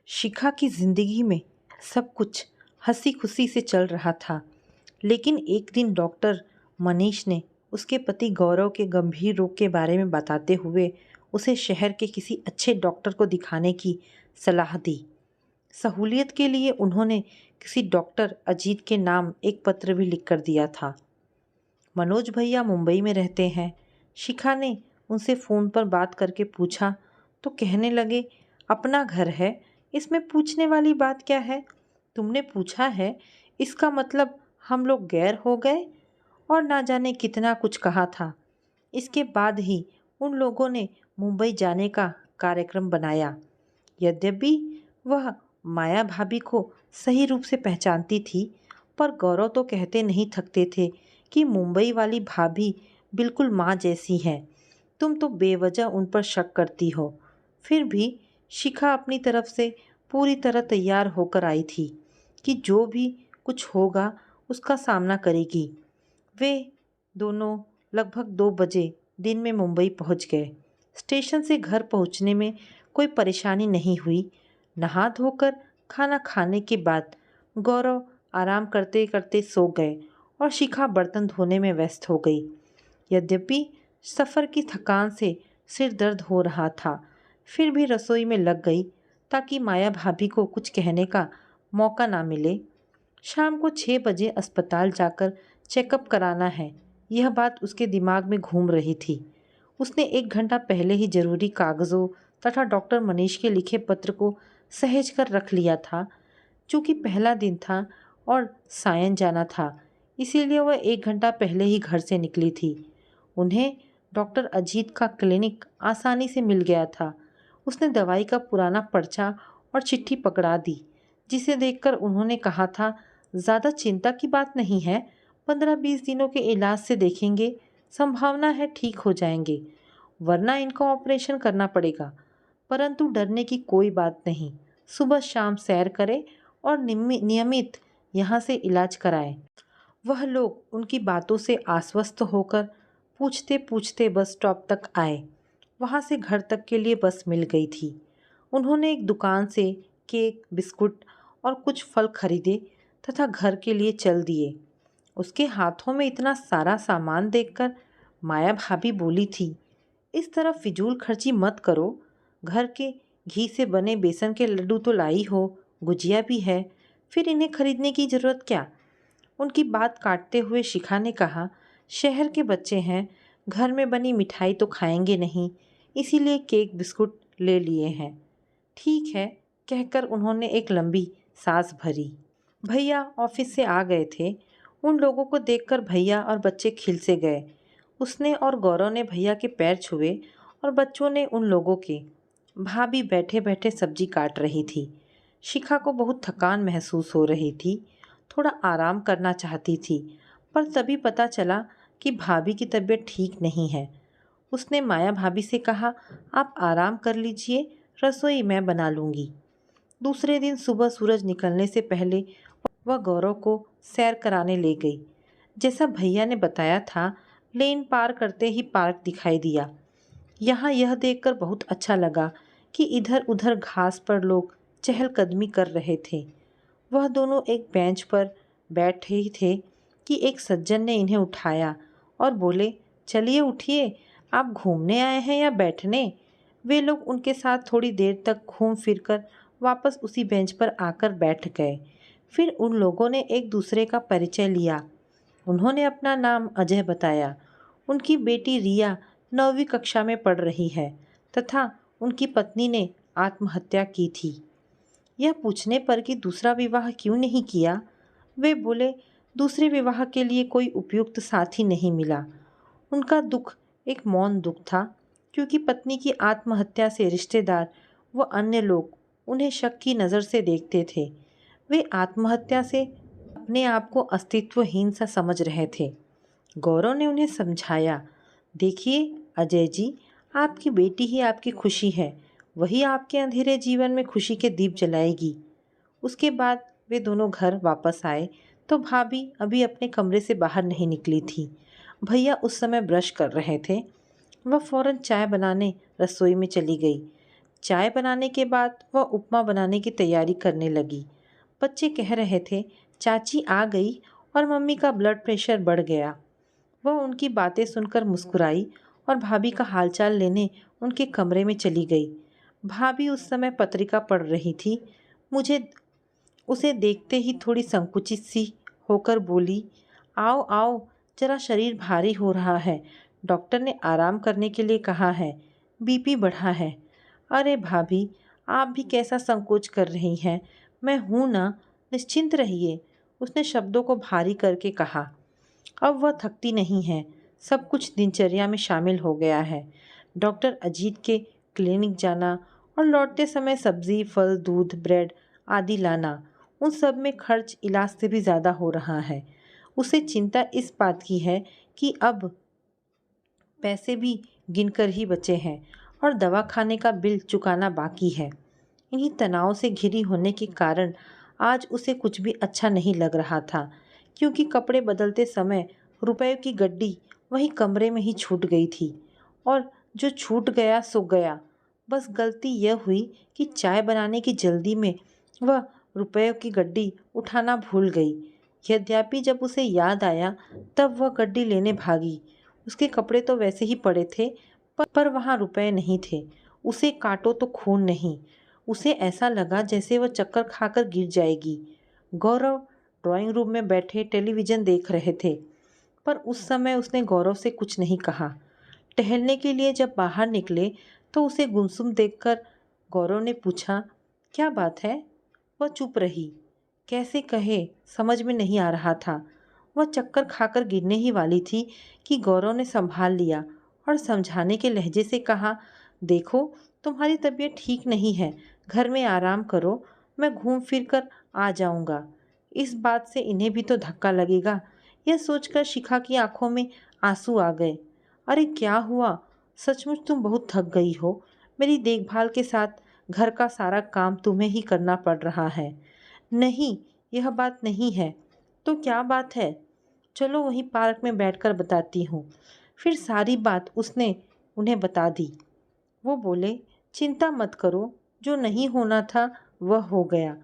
शिखा की जिंदगी में सब कुछ हंसी खुशी से चल रहा था, लेकिन एक दिन डॉक्टर मनीष ने उसके पति गौरव के गंभीर रोग के बारे में बताते हुए उसे शहर के किसी अच्छे डॉक्टर को दिखाने की सलाह दी। सहूलियत के लिए उन्होंने किसी डॉक्टर अजीत के नाम एक पत्र भी लिख कर दिया था। मनोज भैया मुंबई में रहते हैं। शिखा ने उनसे फ़ोन पर बात करके पूछा तो कहने लगे, अपना घर है, इसमें पूछने वाली बात क्या है। तुमने पूछा है, इसका मतलब हम लोग गैर हो गए। और ना जाने कितना कुछ कहा था। इसके बाद ही उन लोगों ने मुंबई जाने का कार्यक्रम बनाया। यद्यपि वह माया भाभी को सही रूप से पहचानती थी, पर गौरव तो कहते नहीं थकते थे कि मुंबई वाली भाभी बिल्कुल माँ जैसी हैं। तुम तो बेवजह उन पर शक करती हो। फिर भी शिखा अपनी तरफ से पूरी तरह तैयार होकर आई थी कि जो भी कुछ होगा उसका सामना करेगी। वे दोनों लगभग 2 बजे दिन में मुंबई पहुंच गए। स्टेशन से घर पहुंचने में कोई परेशानी नहीं हुई। नहा धोकर खाना खाने के बाद गौरव आराम करते करते सो गए और शिखा बर्तन धोने में व्यस्त हो गई। यद्यपि सफ़र की थकान से सिर दर्द हो रहा था, फिर भी रसोई में लग गई ताकि माया भाभी को कुछ कहने का मौका ना मिले। शाम को 6 बजे अस्पताल जाकर चेकअप कराना है, यह बात उसके दिमाग में घूम रही थी। उसने 1 घंटा पहले ही जरूरी कागज़ों तथा डॉक्टर मनीष के लिखे पत्र को सहेज कर रख लिया था। चूँकि पहला दिन था और सायन जाना था, इसीलिए वह 1 घंटा पहले ही घर से निकली थी। उन्हें डॉक्टर अजीत का क्लिनिक आसानी से मिल गया था। उसने दवाई का पुराना पर्चा और चिट्ठी पकड़ा दी, जिसे देखकर उन्होंने कहा था, ज़्यादा चिंता की बात नहीं है, 15-20 दिनों के इलाज से देखेंगे, संभावना है ठीक हो जाएंगे, वरना इनको ऑपरेशन करना पड़ेगा। परंतु डरने की कोई बात नहीं, सुबह शाम सैर करें और नियमित यहाँ से इलाज कराएं। वह लोग उनकी बातों से आश्वस्त होकर पूछते पूछते बस स्टॉप तक आए। वहाँ से घर तक के लिए बस मिल गई थी। उन्होंने एक दुकान से केक, बिस्कुट और कुछ फल खरीदे तथा घर के लिए चल दिए। उसके हाथों में इतना सारा सामान देखकर माया भाभी बोली थी, इस तरह फिजूल खर्ची मत करो। घर के घी से बने बेसन के लड्डू तो लाई हो, गुजिया भी है, फिर इन्हें खरीदने की ज़रूरत क्या। उनकी बात काटते हुए शिखा ने कहा, शहर के बच्चे हैं, घर में बनी मिठाई तो खाएंगे नहीं, इसीलिए केक बिस्कुट ले लिए हैं। ठीक है, कहकर उन्होंने एक लंबी सांस भरी। भैया ऑफिस से आ गए थे। उन लोगों को देखकर भैया और बच्चे खिल से गए। उसने और गौरव ने भैया के पैर छुए और बच्चों ने उन लोगों के। भाभी बैठे बैठे सब्जी काट रही थी। शिखा को बहुत थकान महसूस हो रही थी, थोड़ा आराम करना चाहती थी, पर तभी पता चला कि भाभी की तबीयत ठीक नहीं है। उसने माया भाभी से कहा, आप आराम कर लीजिए, रसोई मैं बना लूँगी। दूसरे दिन सुबह सूरज निकलने से पहले वह गौरव को सैर कराने ले गई। जैसा भैया ने बताया था, लेन पार करते ही पार्क दिखाई दिया। यहाँ यह देखकर बहुत अच्छा लगा कि इधर उधर घास पर लोग चहलकदमी कर रहे थे। वह दोनों एक बेंच पर बैठे ही थे कि एक सज्जन ने इन्हें उठाया और बोले, चलिए उठिए, आप घूमने आए हैं या बैठने। वे लोग उनके साथ थोड़ी देर तक घूम फिरकर वापस उसी बेंच पर आकर बैठ गए। फिर उन लोगों ने एक दूसरे का परिचय लिया। उन्होंने अपना नाम अजय बताया। उनकी बेटी रिया 9वीं कक्षा में पढ़ रही है तथा उनकी पत्नी ने आत्महत्या की थी। यह पूछने पर कि दूसरा विवाह क्यों नहीं किया, वे बोले, दूसरे विवाह के लिए कोई उपयुक्त साथी नहीं मिला। उनका दुख एक मौन दुख था, क्योंकि पत्नी की आत्महत्या से रिश्तेदार व अन्य लोग उन्हें शक की नज़र से देखते थे। वे आत्महत्या से अपने आप को अस्तित्वहीन सा समझ रहे थे। गौरव ने उन्हें समझाया, देखिए अजय जी, आपकी बेटी ही आपकी खुशी है, वही आपके अंधेरे जीवन में खुशी के दीप जलाएगी। उसके बाद वे दोनों घर वापस आए तो भाभी अभी अपने कमरे से बाहर नहीं निकली थी। भैया उस समय ब्रश कर रहे थे। वह फौरन चाय बनाने रसोई में चली गई। चाय बनाने के बाद वह उपमा बनाने की तैयारी करने लगी। बच्चे कह रहे थे, चाची आ गई और मम्मी का ब्लड प्रेशर बढ़ गया। वह उनकी बातें सुनकर मुस्कुराई और भाभी का हालचाल लेने उनके कमरे में चली गई। भाभी उस समय पत्रिका पढ़ रही थी। मुझे उसे देखते ही थोड़ी संकुचित सी होकर बोली, आओ आओ, जरा शरीर भारी हो रहा है, डॉक्टर ने आराम करने के लिए कहा है, बीपी बढ़ा है। अरे भाभी, आप भी कैसा संकोच कर रही हैं, मैं हूँ ना, निश्चिंत रहिए, उसने शब्दों को भारी करके कहा। अब वह थकती नहीं है, सब कुछ दिनचर्या में शामिल हो गया है। डॉक्टर अजीत के क्लिनिक जाना और लौटते समय सब्जी, फल, दूध, ब्रेड आदि लाना, उन सब में खर्च इलाज से भी ज़्यादा हो रहा है। उसे चिंता इस बात की है कि अब पैसे भी गिनकर ही बचे हैं और दवा खाने का बिल चुकाना बाकी है। इन्हीं तनाव से घिरी होने के कारण आज उसे कुछ भी अच्छा नहीं लग रहा था, क्योंकि कपड़े बदलते समय रुपयों की गड्डी वहीं कमरे में ही छूट गई थी और जो छूट गया सो गया। बस गलती यह हुई कि चाय बनाने की जल्दी में वह रुपयों की गड्डी उठाना भूल गई। यद्यपि जब उसे याद आया तब वह गड्डी लेने भागी। उसके कपड़े तो वैसे ही पड़े थे, पर वहाँ रुपए नहीं थे। उसे काटो तो खून नहीं। उसे ऐसा लगा जैसे वह चक्कर खाकर गिर जाएगी। गौरव ड्राइंग रूम में बैठे टेलीविज़न देख रहे थे, पर उस समय उसने गौरव से कुछ नहीं कहा। टहलने के लिए जब बाहर निकले तो उसे गुमसुम देखकर गौरव ने पूछा, क्या बात है? वह चुप रही। कैसे कहे, समझ में नहीं आ रहा था। वह चक्कर खाकर गिरने ही वाली थी कि गौरव ने संभाल लिया और समझाने के लहजे से कहा, देखो, तुम्हारी तबीयत ठीक नहीं है, घर में आराम करो, मैं घूम फिर कर आ जाऊंगा। इस बात से इन्हें भी तो धक्का लगेगा, यह सोचकर शिखा की आंखों में आंसू आ गए। अरे क्या हुआ? सचमुच तुम बहुत थक गई हो। मेरी देखभाल के साथ घर का सारा काम तुम्हें ही करना पड़ रहा है। नहीं, यह बात नहीं है। तो क्या बात है? चलो वहीं पार्क में बैठकर बताती हूँ। फिर सारी बात उसने उन्हें बता दी। वो बोले, चिंता मत करो, जो नहीं होना था वह हो गया।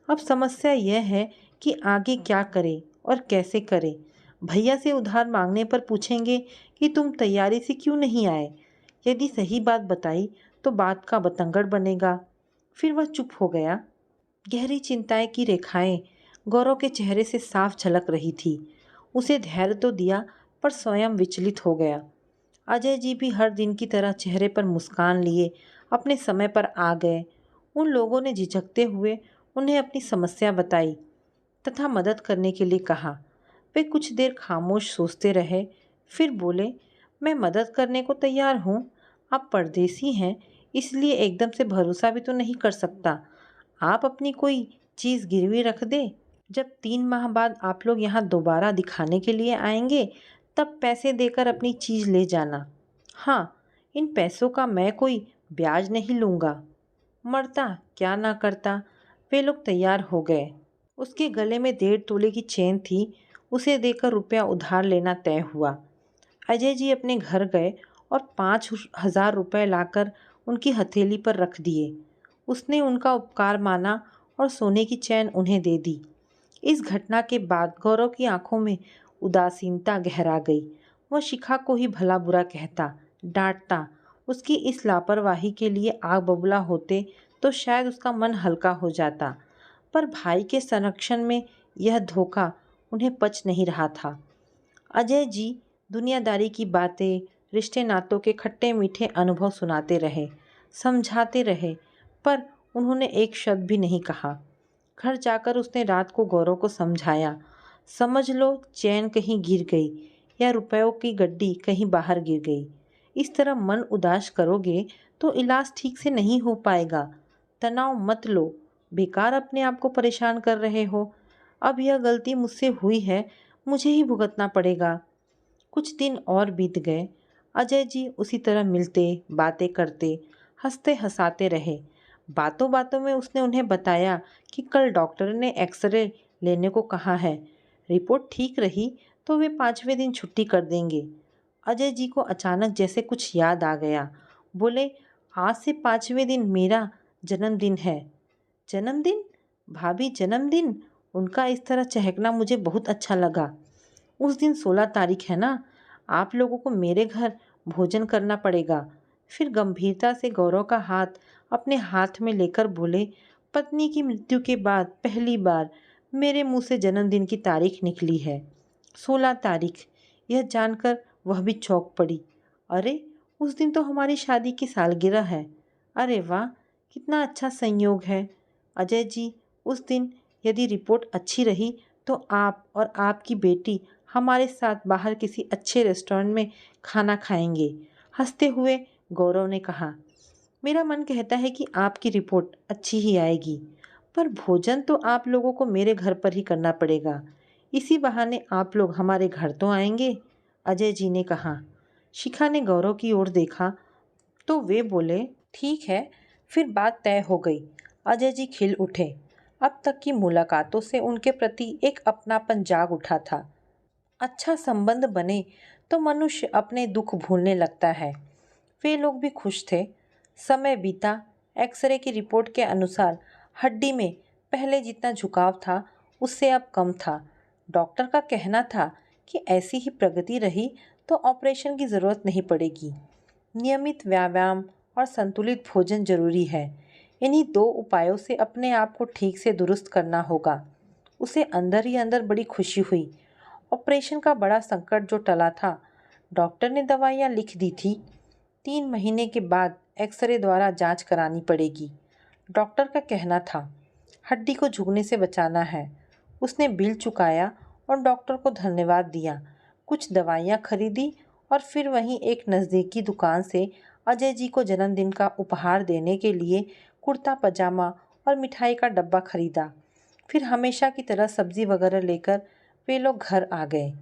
अब समस्या यह है कि आगे क्या करें और कैसे करें। भैया से उधार मांगने पर पूछेंगे कि तुम तैयारी से क्यों नहीं आए। यदि सही बात बताई तो बात का बतंगड़ बनेगा। फिर वह चुप हो गया। गहरी चिंताएं की रेखाएं गौरव के चेहरे से साफ झलक रही थी। उसे धैर्य तो दिया, पर स्वयं विचलित हो गया। अजय जी भी हर दिन की तरह चेहरे पर मुस्कान लिए अपने समय पर आ गए। उन लोगों ने झिझकते हुए उन्हें अपनी समस्या बताई तथा मदद करने के लिए कहा। वे कुछ देर खामोश सोचते रहे, फिर बोले, मैं मदद करने को तैयार हूँ। आप परदेसी हैं, इसलिए एकदम से भरोसा भी तो नहीं कर सकता। आप अपनी कोई चीज़ गिरवी रख दे। जब 3 माह बाद आप लोग यहाँ दोबारा दिखाने के लिए आएंगे, तब पैसे देकर अपनी चीज़ ले जाना। हाँ, इन पैसों का मैं कोई ब्याज नहीं लूँगा। मरता क्या ना करता। वे लोग तैयार हो गए। उसके गले में 1.5 तोले की चेन थी। उसे देकर रुपया उधार लेना तय हुआ। अजय जी अपने घर गए और 5,000 रुपये लाकर उनकी हथेली पर रख दिए। उसने उनका उपकार माना और सोने की चैन उन्हें दे दी। इस घटना के बाद गौरव की आंखों में उदासीनता गहरा गई। वह शिखा को ही भला बुरा कहता, डांटता। उसकी इस लापरवाही के लिए आग बबूला होते तो शायद उसका मन हल्का हो जाता, पर भाई के संरक्षण में यह धोखा उन्हें पच नहीं रहा था। अजय जी दुनियादारी की बातें, रिश्ते नातों के खट्टे मीठे अनुभव सुनाते रहे, समझाते रहे, पर उन्होंने एक शब्द भी नहीं कहा। घर जाकर उसने रात को गौरव को समझाया, समझ लो चैन कहीं गिर गई या रुपयों की गड्डी कहीं बाहर गिर गई। इस तरह मन उदास करोगे तो इलाज ठीक से नहीं हो पाएगा। तनाव मत लो, बेकार अपने आप को परेशान कर रहे हो। अब यह गलती मुझसे हुई है, मुझे ही भुगतना पड़ेगा। कुछ दिन और बीत गए। अजय जी उसी तरह मिलते, बातें करते, हंसते हंसाते रहे। बातों बातों में उसने उन्हें बताया कि कल डॉक्टर ने एक्सरे लेने को कहा है। रिपोर्ट ठीक रही तो वे 5वें दिन छुट्टी कर देंगे। अजय जी को अचानक जैसे कुछ याद आ गया। बोले, आज से 5वें दिन मेरा जन्मदिन है। जन्मदिन? भाभी जन्मदिन? उनका इस तरह चहकना मुझे बहुत अच्छा लगा। उस दिन 16 तारीख है ना? आप लोगों को मेरे घर भोजन करना पड़ेगा। फिर गंभीरता से गौरव का हाथ अपने हाथ में लेकर बोले, पत्नी की मृत्यु के बाद पहली बार मेरे मुंह से जन्मदिन की तारीख निकली है। 16 तारीख। यह जानकर वह भी चौंक पड़ी। अरे, उस दिन तो हमारी शादी की सालगिरह है। अरे वाह, कितना अच्छा संयोग है। अजय जी, उस दिन यदि रिपोर्ट अच्छी रही तो आप और आपकी बेटी हमारे साथ बाहर किसी अच्छे रेस्टोरेंट में खाना खाएंगे। हंसते हुए गौरव ने कहा, मेरा मन कहता है कि आपकी रिपोर्ट अच्छी ही आएगी, पर भोजन तो आप लोगों को मेरे घर पर ही करना पड़ेगा। इसी बहाने आप लोग हमारे घर तो आएंगे, अजय जी ने कहा। शिखा ने गौरव की ओर देखा तो वे बोले, ठीक है, फिर बात तय हो गई। अजय जी खिल उठे। अब तक की मुलाकातों से उनके प्रति एक अपनापन जाग उठा था। अच्छा संबंध बने तो मनुष्य अपने दुख भूलने लगता है। वे लोग भी खुश थे। समय बीता। एक्सरे की रिपोर्ट के अनुसार हड्डी में पहले जितना झुकाव था उससे अब कम था। डॉक्टर का कहना था कि ऐसी ही प्रगति रही तो ऑपरेशन की ज़रूरत नहीं पड़ेगी। नियमित व्यायाम और संतुलित भोजन जरूरी है। इन्हीं 2 उपायों से अपने आप को ठीक से दुरुस्त करना होगा। उसे अंदर ही अंदर बड़ी खुशी हुई। ऑपरेशन का बड़ा संकट जो टला था, डॉक्टर ने दवाइयाँ लिख दी थी। 3 महीने के बाद एक्सरे द्वारा जांच करानी पड़ेगी। डॉक्टर का कहना था, हड्डी को झुकने से बचाना है। उसने बिल चुकाया और डॉक्टर को धन्यवाद दिया। कुछ दवाइयाँ खरीदी और फिर वहीं एक नज़दीकी दुकान से अजय जी को जन्मदिन का उपहार देने के लिए कुर्ता पजामा और मिठाई का डब्बा खरीदा। फिर हमेशा की तरह सब्जी वगैरह लेकर वे लोग घर आ गए।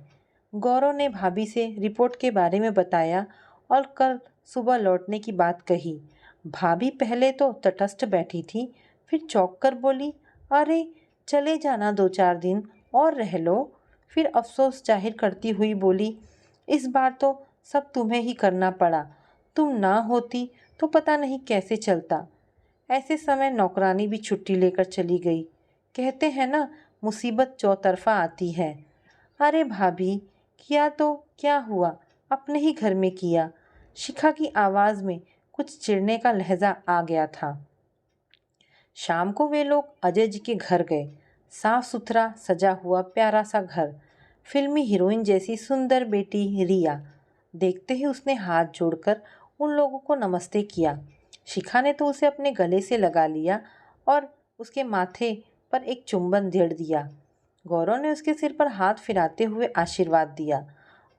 गौरव ने भाभी से रिपोर्ट के बारे में बताया और कल सुबह लौटने की बात कही। भाभी पहले तो तटस्थ बैठी थी, फिर चौंक कर बोली, अरे चले जाना 2-4 दिन और रह लो। फिर अफसोस जाहिर करती हुई बोली, इस बार तो सब तुम्हें ही करना पड़ा। तुम ना होती तो पता नहीं कैसे चलता। ऐसे समय नौकरानी भी छुट्टी लेकर चली गई। कहते हैं ना, मुसीबत चौतरफा आती है। अरे भाभी, किया तो क्या हुआ, अपने ही घर में किया। शिखा की आवाज़ में कुछ चिढ़ने का लहजा आ गया था। शाम को वे लोग अजय जी के घर गए। साफ सुथरा सजा हुआ प्यारा सा घर। फिल्मी हीरोइन जैसी सुंदर बेटी रिया। देखते ही उसने हाथ जोड़कर उन लोगों को नमस्ते किया। शिखा ने तो उसे अपने गले से लगा लिया और उसके माथे पर एक चुंबन धेड़ दिया। गौरव ने उसके सिर पर हाथ फिराते हुए आशीर्वाद दिया।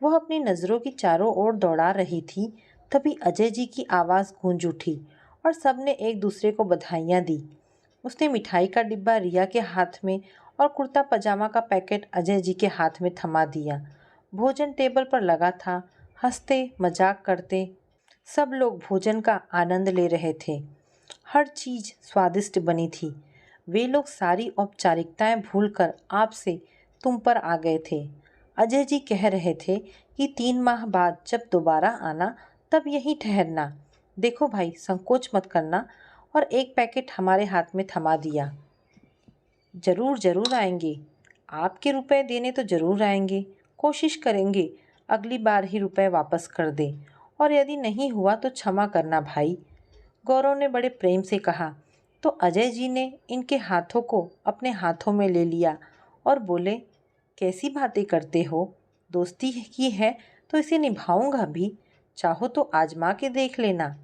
वह अपनी नज़रों की चारों ओर दौड़ा रही थी, तभी अजय जी की आवाज़ गूंज उठी और सबने एक दूसरे को बधाइयाँ दी। उसने मिठाई का डिब्बा रिया के हाथ में और कुर्ता पजामा का पैकेट अजय जी के हाथ में थमा दिया। भोजन टेबल पर लगा था। हंसते मजाक करते सब लोग भोजन का आनंद ले रहे थे। हर चीज़ स्वादिष्ट बनी थी। वे लोग सारी औपचारिकताएं भूलकर आपसे तुम पर आ गए थे। अजय जी कह रहे थे कि 3 माह बाद जब दोबारा आना तब यहीं ठहरना। देखो भाई, संकोच मत करना। और एक पैकेट हमारे हाथ में थमा दिया। ज़रूर ज़रूर आएंगे। आपके रुपए देने तो ज़रूर आएंगे। कोशिश करेंगे अगली बार ही रुपए वापस कर दें, और यदि नहीं हुआ तो क्षमा करना भाई, गौरव ने बड़े प्रेम से कहा। तो अजय जी ने इनके हाथों को अपने हाथों में ले लिया और बोले, कैसी बातें करते हो, दोस्ती की है तो इसे निभाऊंगा भी, चाहो तो आजमा के देख लेना।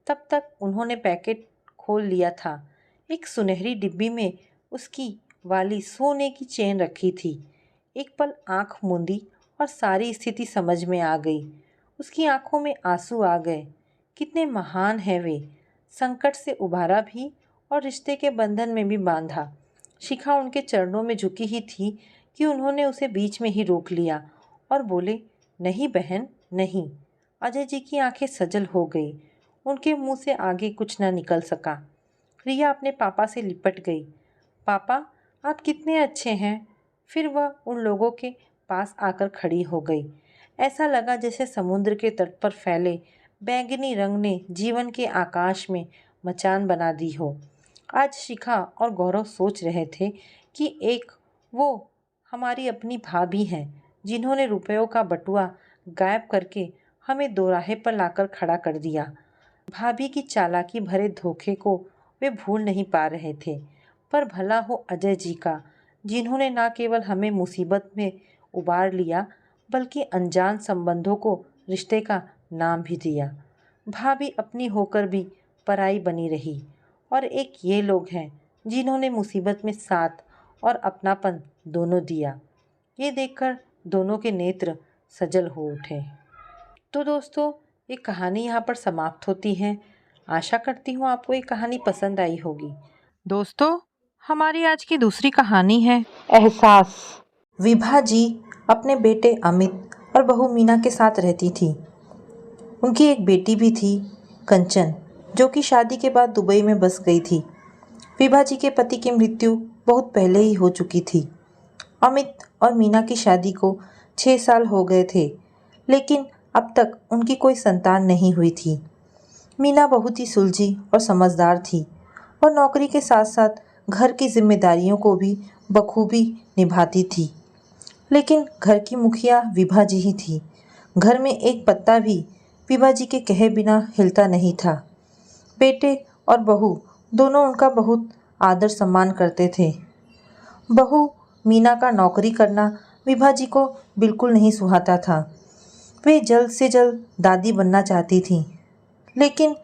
तब तक उन्होंने पैकेट खोल लिया था। एक सुनहरी डिब्बी में उसकी वाली सोने की चेन रखी थी। एक पल आंख मूंदी और सारी स्थिति समझ में आ गई। उसकी आंखों में आंसू आ गए। कितने महान हैं वे। संकट से उबारा भी और रिश्ते के बंधन में भी बांधा। शिखा उनके चरणों में झुकी ही थी कि उन्होंने उसे बीच में ही रोक लिया और बोले, नहीं बहन, नहीं। अजय जी की आंखें सजल हो गई। उनके मुंह से आगे कुछ न निकल सका। रिया अपने पापा से लिपट गई। पापा, आप कितने अच्छे हैं। फिर वह उन लोगों के पास आकर खड़ी हो गई। ऐसा लगा जैसे समुद्र के तट पर फैले बैंगनी रंग ने जीवन के आकाश में मचान बना दी हो। आज शिखा और गौरव सोच रहे थे कि एक वो हमारी अपनी भाभी हैं जिन्होंने रुपयों का बटुआ गायब करके हमें दोराहे पर लाकर खड़ा कर दिया। भाभी की चालाकी भरे धोखे को वे भूल नहीं पा रहे थे। पर भला हो अजय जी का, जिन्होंने न केवल हमें मुसीबत में उबार लिया बल्कि अनजान संबंधों को रिश्ते का नाम भी दिया। भाभी अपनी होकर भी पराई बनी रही और एक ये लोग हैं जिन्होंने मुसीबत में साथ और अपनापन दोनों दिया। ये देखकर दोनों के नेत्र सजल हो उठे। तो दोस्तों, ये कहानी यहाँ पर समाप्त होती है। आशा करती हूँ आपको ये कहानी पसंद आई होगी। दोस्तों, हमारी आज की दूसरी कहानी है एहसास। विभा जी अपने बेटे अमित और बहू मीना के साथ रहती थी। उनकी एक बेटी भी थी, कंचन, जो कि शादी के बाद दुबई में बस गई थी। विभा जी के पति की मृत्यु बहुत पहले ही हो चुकी थी। अमित और मीना की शादी को 6 साल हो गए थे, लेकिन अब तक उनकी कोई संतान नहीं हुई थी। मीना बहुत ही सुलझी और समझदार थी और नौकरी के साथ साथ घर की जिम्मेदारियों को भी बखूबी निभाती थी। लेकिन घर की मुखिया विभा जी ही थी। घर में एक पत्ता भी विभा जी के कहे बिना हिलता नहीं था। बेटे और बहू दोनों उनका बहुत आदर सम्मान करते थे। बहू मीना का नौकरी करना विभा जी को बिल्कुल नहीं सुहाता था। वे जल्द से जल्द दादी बनना चाहती थीं। लेकिन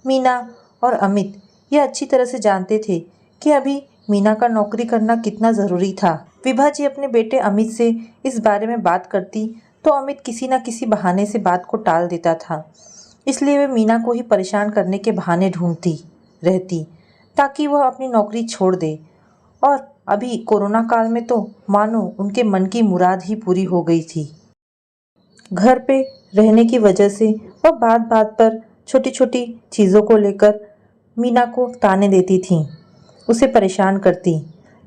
मीना और अमित ये अच्छी तरह से जानते थे कि अभी मीना का नौकरी करना कितना ज़रूरी था। विभा जी अपने बेटे अमित से इस बारे में बात करती तो अमित किसी न किसी बहाने से बात को टाल देता था। इसलिए वे मीना को ही परेशान करने के बहाने ढूंढती रहती ताकि वह अपनी नौकरी छोड़ दे। और अभी कोरोना काल में तो मानो उनके मन की मुराद ही पूरी हो गई थी। घर पे रहने की वजह से वह बात बात पर छोटी छोटी चीज़ों को लेकर मीना को ताने देती थी, उसे परेशान करती।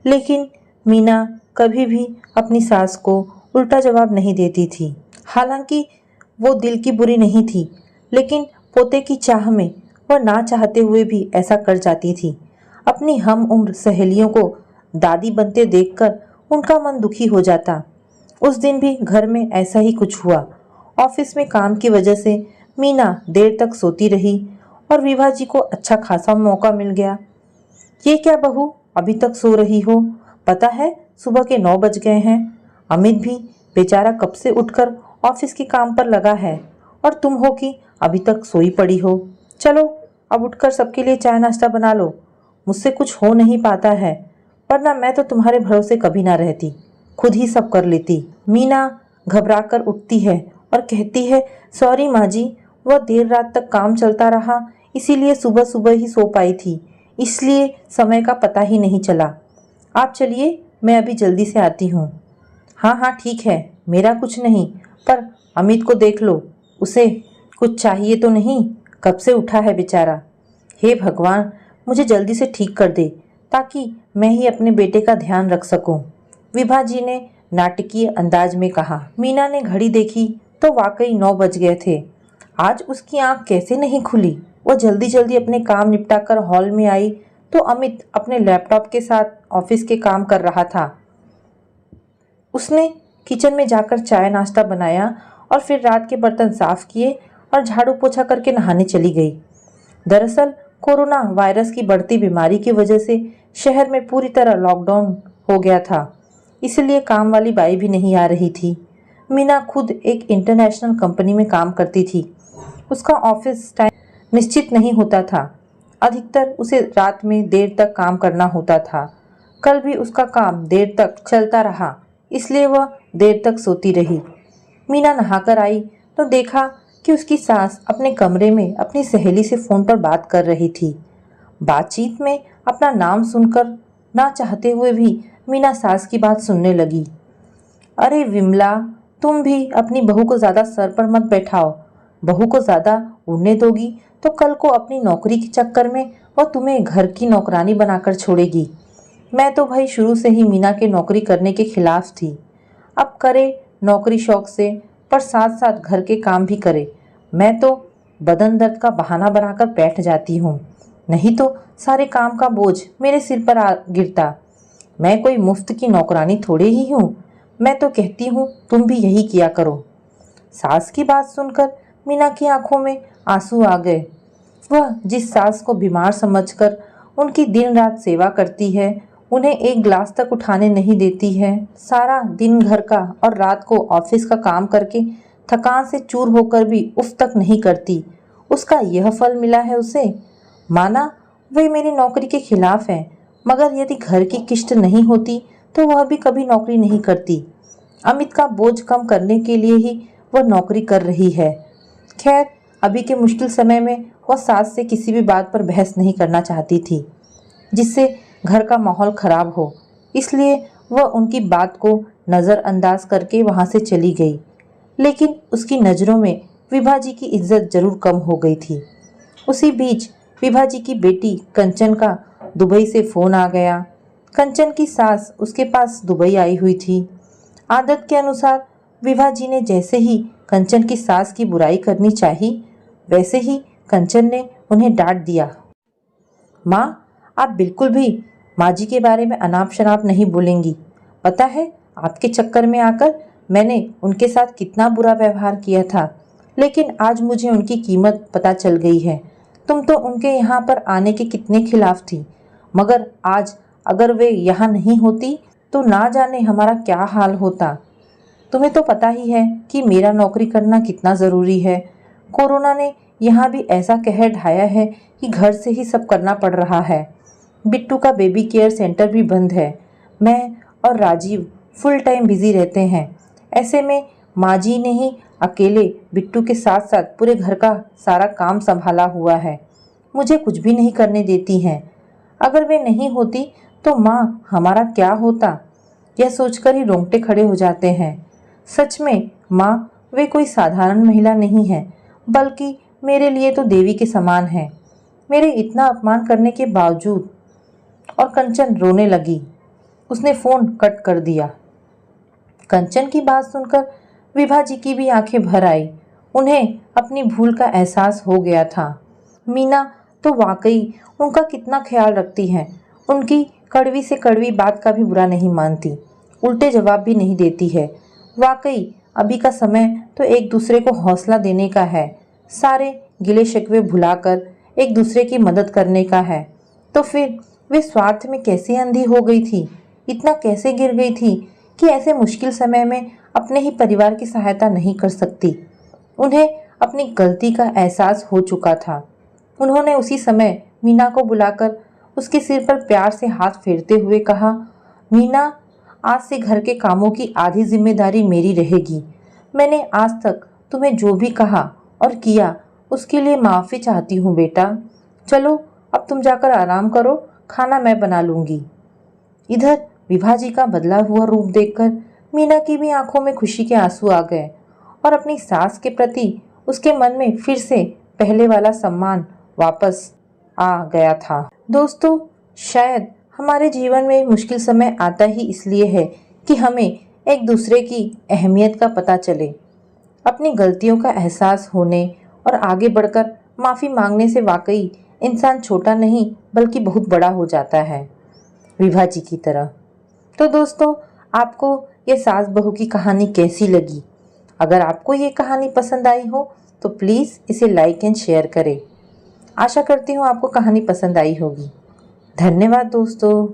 लेकिन मीना कभी भी अपनी सास को उल्टा जवाब नहीं देती थी। हालांकि वो दिल की बुरी नहीं थी, लेकिन पोते की चाह में वह ना चाहते हुए भी ऐसा कर जाती थी। अपनी हम उम्र सहेलियों को दादी बनते देखकर उनका मन दुखी हो जाता। उस दिन भी घर में ऐसा ही कुछ हुआ। ऑफिस में काम की वजह से मीना देर तक सोती रही और विभा जी को अच्छा खासा मौका मिल गया। ये क्या बहू, अभी तक सो रही हो? पता है सुबह के 9 बज गए हैं। अमित भी बेचारा कब से उठकर ऑफिस के काम पर लगा है और तुम हो कि अभी तक सोई पड़ी हो। चलो अब उठकर सबके लिए चाय नाश्ता बना लो। मुझसे कुछ हो नहीं पाता है, वरना मैं तो तुम्हारे भरोसे कभी ना रहती, खुद ही सब कर लेती। मीना घबराकर उठती है और कहती है, सॉरी माँ जी, वह देर रात तक काम चलता रहा, इसीलिए सुबह सुबह ही सो पाई थी, इसलिए समय का पता ही नहीं चला। आप चलिए, मैं अभी जल्दी से आती हूँ। हाँ हाँ ठीक है, मेरा कुछ नहीं, पर अमित को देख लो, उसे कुछ चाहिए तो नहीं? कब से उठा है बेचारा। हे भगवान, मुझे जल्दी से ठीक कर दे ताकि मैं ही अपने बेटे का ध्यान रख सकूं। विभा जी ने नाटकीय अंदाज में कहा। मीना ने घड़ी देखी तो वाकई 9 बज गए थे। आज उसकी आंख कैसे नहीं खुली। वह जल्दी जल्दी अपने काम निपटाकर हॉल में आई तो अमित अपने लैपटॉप के साथ ऑफिस के काम कर रहा था। उसने किचन में जाकर चाय नाश्ता बनाया और फिर रात के बर्तन साफ किए और झाड़ू पोछा करके नहाने चली गई। दरअसल कोरोना वायरस की बढ़ती बीमारी की वजह से शहर में पूरी तरह लॉकडाउन हो गया था, इसलिए काम वाली बाई भी नहीं आ रही थी। मीना खुद एक इंटरनेशनल कंपनी में काम करती थी। उसका ऑफिस टाइम निश्चित नहीं होता था। अधिकतर उसे रात में देर तक काम करना होता था। कल भी उसका काम देर तक चलता रहा, इसलिए वह देर तक सोती रही। मीना नहाकर आई तो देखा कि उसकी सास अपने कमरे में अपनी सहेली से फ़ोन पर बात कर रही थी। बातचीत में अपना नाम सुनकर ना चाहते हुए भी मीना सास की बात सुनने लगी। अरे विमला, तुम भी अपनी बहू को ज़्यादा सर पर मत बैठाओ। बहू को ज़्यादा उड़ने दोगी तो कल को अपनी नौकरी के चक्कर में वह तुम्हें घर की नौकरानी बनाकर छोड़ेगी। मैं तो भाई शुरू से ही मीना के नौकरी करने के खिलाफ थी। अब करे नौकरी शौक से, पर साथ साथ घर के काम भी करे। मैं तो बदन दर्द का बहाना बनाकर बैठ जाती हूँ, नहीं तो सारे काम का बोझ मेरे सिर पर आ गिरता। मैं कोई मुफ्त की नौकरानी थोड़े ही हूँ। मैं तो कहती हूँ तुम भी यही किया करो। सास की बात सुनकर मीना की आंखों में आंसू आ गए। वह जिस सास को बीमार समझकर उनकी दिन रात सेवा करती है, उन्हें एक गिलास तक उठाने नहीं देती है, सारा दिन घर का और रात को ऑफिस का काम करके थकान से चूर होकर भी उफ तक नहीं करती, उसका यह फल मिला है उसे। माना वे मेरी नौकरी के खिलाफ है, मगर यदि घर की किश्त नहीं होती तो वह भी कभी नौकरी नहीं करती। अमित का बोझ कम करने के लिए ही वह नौकरी कर रही है। खैर, अभी के मुश्किल समय में वह सास से किसी भी बात पर बहस नहीं करना चाहती थी जिससे घर का माहौल खराब हो, इसलिए वह उनकी बात को नज़रअंदाज करके वहां से चली गई। लेकिन उसकी नज़रों में विभा जी की इज्जत जरूर कम हो गई थी। उसी बीच विभा जी की बेटी कंचन का दुबई से फ़ोन आ गया। कंचन की सास उसके पास दुबई आई हुई थी। आदत के अनुसार विभा जी ने जैसे ही कंचन की सास की बुराई करनी चाही, वैसे ही कंचन ने उन्हें डांट दिया। माँ, आप बिल्कुल भी माँ जी के बारे में अनाप शनाप नहीं बोलेंगी। पता है, आपके चक्कर में आकर मैंने उनके साथ कितना बुरा व्यवहार किया था, लेकिन आज मुझे उनकी कीमत पता चल गई है। तुम तो उनके यहाँ पर आने के कितने खिलाफ थी, मगर आज अगर वे यहाँ नहीं होती तो ना जाने हमारा क्या हाल होता। तुम्हें तो पता ही है कि मेरा नौकरी करना कितना ज़रूरी है। कोरोना ने यहाँ भी ऐसा कहर ढाया है कि घर से ही सब करना पड़ रहा है। बिट्टू का बेबी केयर सेंटर भी बंद है। मैं और राजीव फुल टाइम बिजी रहते हैं। ऐसे में माँ जी ने ही अकेले बिट्टू के साथ साथ पूरे घर का सारा काम संभाला हुआ है। मुझे कुछ भी नहीं करने देती हैं। अगर वे नहीं होती तो माँ हमारा क्या होता, यह सोचकर ही रोंगटे खड़े हो जाते हैं। सच में माँ, वे कोई साधारण महिला नहीं है, बल्कि मेरे लिए तो देवी के समान है। मेरे इतना अपमान करने के बावजूद। और कंचन रोने लगी। उसने फ़ोन कट कर दिया। कंचन की बात सुनकर विभा जी की भी आंखें भर आई। उन्हें अपनी भूल का एहसास हो गया था। मीना तो वाकई उनका कितना ख्याल रखती है। उनकी कड़वी से कड़वी बात का भी बुरा नहीं मानती, उल्टे जवाब भी नहीं देती है। वाकई अभी का समय तो एक दूसरे को हौसला देने का है, सारे गिले शिकवे भुलाकर एक दूसरे की मदद करने का है। तो फिर वे स्वार्थ में कैसे अंधी हो गई थी, इतना कैसे गिर गई थी कि ऐसे मुश्किल समय में अपने ही परिवार की सहायता नहीं कर सकती। उन्हें अपनी गलती का एहसास हो चुका था। उन्होंने उसी समय मीना को बुलाकर उसके सिर पर प्यार से हाथ फेरते हुए कहा, मीना, आज से घर के कामों की आधी जिम्मेदारी मेरी रहेगी। मैंने आज तक तुम्हें जो भी कहा और किया उसके लिए माफ़ी चाहती हूँ बेटा। चलो अब तुम जाकर आराम करो, खाना मैं बना लूँगी। इधर विभा जी का बदला हुआ रूप देखकर मीना की भी आंखों में खुशी के आंसू आ गए और अपनी सास के प्रति उसके मन में फिर से पहले वाला सम्मान वापस आ गया था। दोस्तों, शायद हमारे जीवन में मुश्किल समय आता ही इसलिए है कि हमें एक दूसरे की अहमियत का पता चले। अपनी गलतियों का एहसास होने और आगे बढ़कर माफ़ी मांगने से वाकई इंसान छोटा नहीं बल्कि बहुत बड़ा हो जाता है, विभा जी की तरह। तो दोस्तों, आपको ये सास बहू की कहानी कैसी लगी? अगर आपको ये कहानी पसंद आई हो तो प्लीज़ इसे लाइक एंड शेयर करें। आशा करती हूँ आपको कहानी पसंद आई होगी। धन्यवाद दोस्तों।